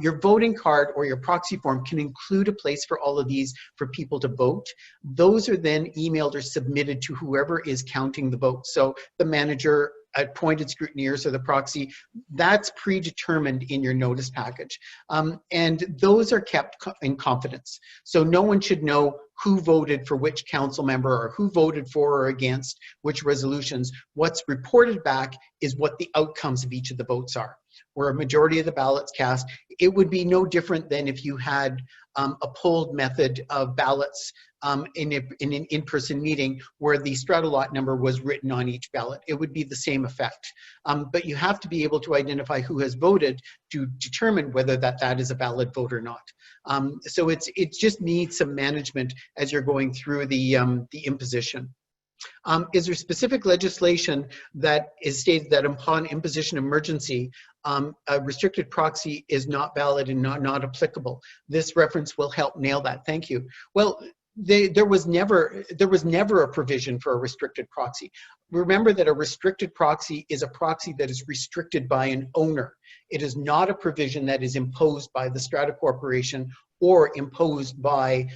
Speaker 1: Your voting card or your proxy form can include a place for all of these for people to vote. Those are then emailed or submitted to whoever is counting the votes. So the manager, appointed scrutineers, or the proxy, that's predetermined in your notice package. And those are kept in confidence. So no one should know who voted for which council member or who voted for or against which resolutions. What's reported back is what the outcomes of each of the votes are. Where a majority of the ballots cast, it would be no different than if you had a polled method of ballots in an in-person meeting where the strata lot number was written on each ballot. It would be the same effect. But you have to be able to identify who has voted to determine whether that is a valid vote or not. So it just needs some management as you're going through the imposition. Is there specific legislation that is stated that upon imposition of emergency, a restricted proxy is not valid and not applicable? This reference will help nail that. Thank you. Well, there was never a provision for a restricted proxy. Remember that a restricted proxy is a proxy that is restricted by an owner. It is not a provision that is imposed by the strata corporation or imposed by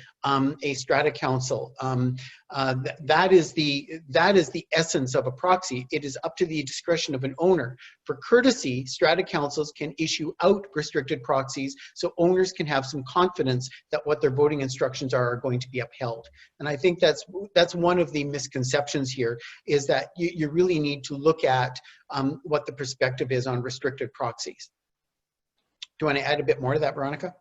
Speaker 1: a strata council. That is the essence of a proxy. It is up to the discretion of an owner. For courtesy, strata councils can issue out restricted proxies so owners can have some confidence that what their voting instructions are going to be upheld. And I think that's one of the misconceptions here, is that you really need to look at what the perspective is on restricted proxies. Do you want to add a bit more to that, Veronica?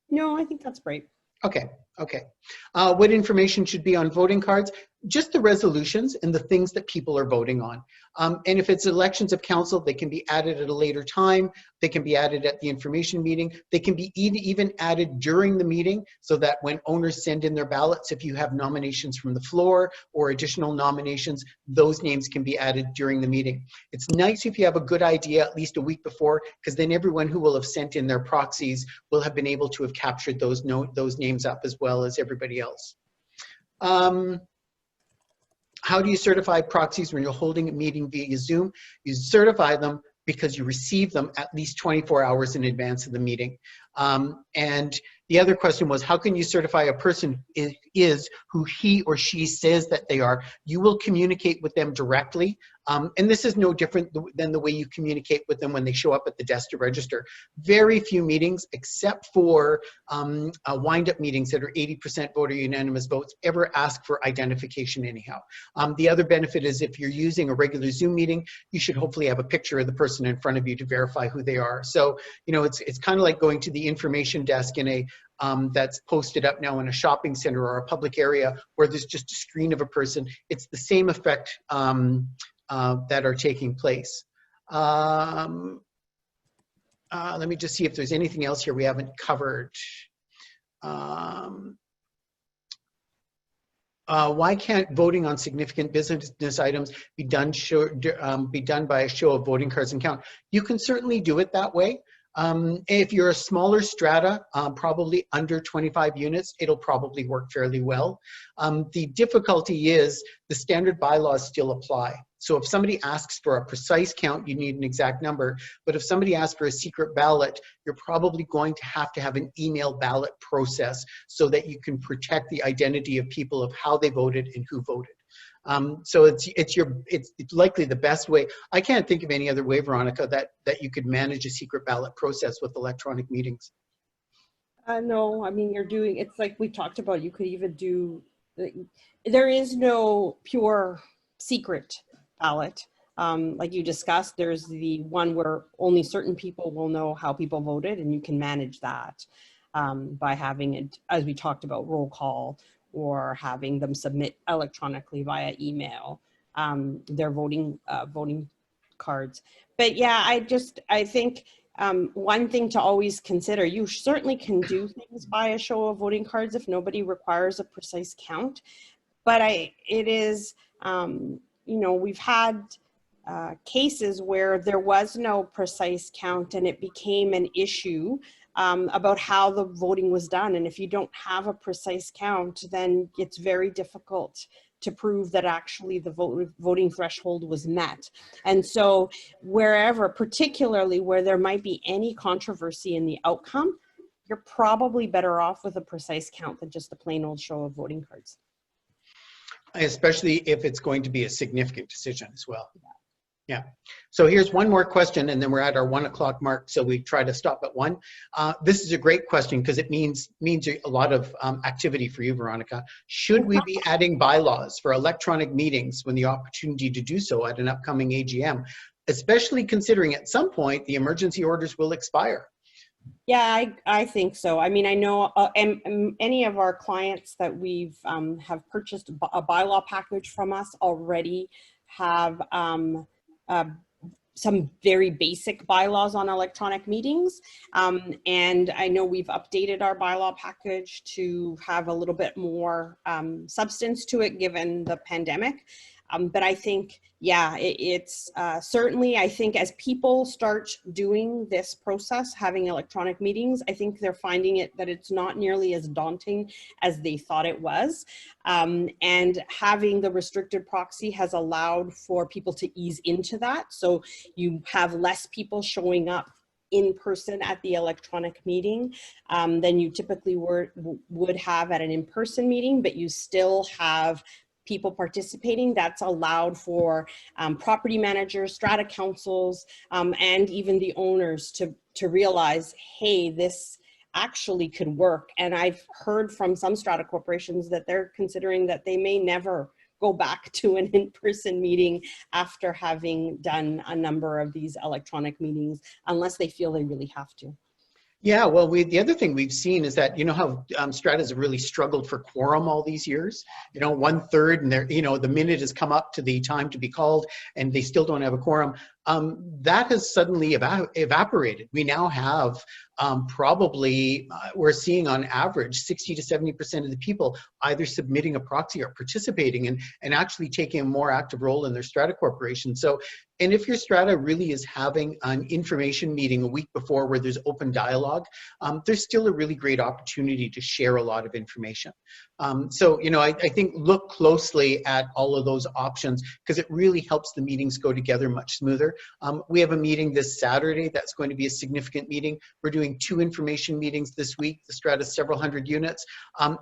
Speaker 2: No, I think that's great.
Speaker 1: Okay, okay. What information should be on voting cards? Just the resolutions and the things that people are voting on. And if it's elections of council, they can be added at a later time. They can be added at the information meeting. They can be even added during the meeting, so that when owners send in their ballots, if you have nominations from the floor or additional nominations, those names can be added during the meeting. It's nice if you have a good idea at least a week before, because then everyone who will have sent in their proxies will have been able to have captured those names up as well as everybody else. How do you certify proxies when you're holding a meeting via Zoom? You certify them because you receive them at least 24 hours in advance of the meeting. And the other question was, how can you certify a person is who he or she says that they are? You will communicate with them directly. And this is no different than the way you communicate with them when they show up at the desk to register. Very few meetings, except for wind-up meetings that are 80% voter unanimous votes, ever ask for identification anyhow. The other benefit is if you're using a regular Zoom meeting, you should hopefully have a picture of the person in front of you to verify who they are. So, you know, it's kind of like going to the information desk in a that's posted up now in a shopping center or a public area where there's just a screen of a person. It's the same effect that are taking place. Let me just see if there's anything else here we haven't covered. Why can't voting on significant business items be done by a show of voting cards and count? You can certainly do it that way. If you're a smaller strata, probably under 25 units, it'll probably work fairly well. The difficulty is the standard bylaws still apply. So if somebody asks for a precise count, you need an exact number. But if somebody asks for a secret ballot, you're probably going to have an email ballot process so that you can protect the identity of people of how they voted and who voted. So it's likely the best way. I can't think of any other way, Veronica, that you could manage a secret ballot process with electronic meetings.
Speaker 2: No, I mean, it's like we talked about, you could even do, there is no pure secret ballot. Like you discussed, there's the one where only certain people will know how people voted, and you can manage that by having it, as we talked about, roll call, or having them submit electronically via email their voting cards. But yeah, I think one thing to always consider, you certainly can do things by a show of voting cards if nobody requires a precise count. But it is, you know, we've had cases where there was no precise count and it became an issue about how the voting was done. And if you don't have a precise count, then it's very difficult to prove that actually the voting threshold was met. And so wherever, particularly where there might be any controversy in the outcome, you're probably better off with a precise count than just a plain old show of voting cards.
Speaker 1: Especially if it's going to be a significant decision as well. Yeah. So here's one more question, and then we're at our 1 o'clock mark, so we try to stop at 1. This is a great question because it means a lot of activity for you, Veronica. Should we be adding bylaws for electronic meetings when the opportunity to do so at an upcoming AGM, especially considering at some point the emergency orders will expire?
Speaker 2: Yeah, I think so. I mean, I know any of our clients that we've have purchased a bylaw package from us already have some very basic bylaws on electronic meetings. And I know we've updated our bylaw package to have a little bit more substance to it given the pandemic. But I think, yeah, it's certainly, I think as people start doing this process, having electronic meetings, I think they're finding that it's not nearly as daunting as they thought it was. And having the restricted proxy has allowed for people to ease into that. So you have less people showing up in person at the electronic meeting than you typically would have at an in-person meeting, but you still have people participating. That's allowed for property managers, strata councils, and even the owners to realize, hey, this actually could work. And I've heard from some strata corporations that they're considering that they may never go back to an in-person meeting after having done a number of these electronic meetings, unless they feel they really have to.
Speaker 1: Yeah, well, the other thing we've seen is that, you know how stratas have really struggled for quorum all these years, 1/3, and they're, the minute has come up to the time to be called and they still don't have a quorum. That has suddenly evaporated. We now have probably, we're seeing on average 60 to 70% of the people either submitting a proxy or participating and actually taking a more active role in their strata corporation. So, and if your strata really is having an information meeting a week before where there's open dialogue, there's still a really great opportunity to share a lot of information. So, I think look closely at all of those options because it really helps the meetings go together much smoother. We have a meeting this Saturday that's going to be a significant meeting. We're doing 2 information meetings this week. The strata is several hundred units.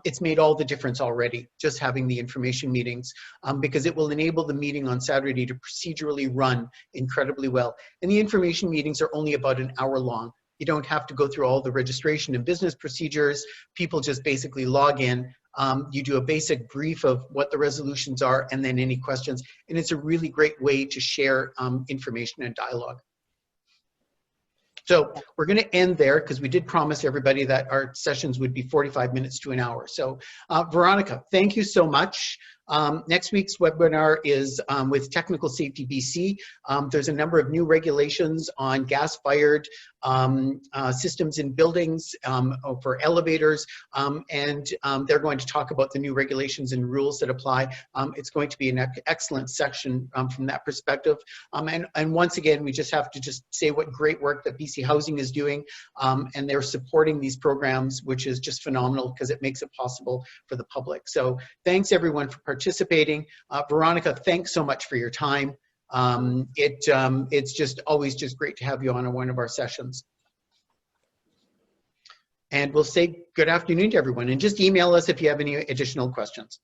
Speaker 1: It's made all the difference already, just having the information meetings, because it will enable the meeting on Saturday to procedurally run incredibly well. And the information meetings are only about an hour long. You don't have to go through all the registration and business procedures. People just basically log in. You do a basic brief of what the resolutions are and then any questions. And it's a really great way to share information and dialogue. So we're going to end there because we did promise everybody that our sessions would be 45 minutes to an hour. So Veronica, thank you so much. Next week's webinar is with Technical Safety BC. There's a number of new regulations on gas-fired systems in buildings for elevators, and they're going to talk about the new regulations and rules that apply. It's going to be an excellent section from that perspective. And once again, we just have to say what great work that BC Housing is doing, and they're supporting these programs, which is just phenomenal because it makes it possible for the public. So thanks everyone for participating. Veronica, thanks so much for your time. It's just always just great to have you on one of our sessions. And we'll say good afternoon to everyone and just email us if you have any additional questions.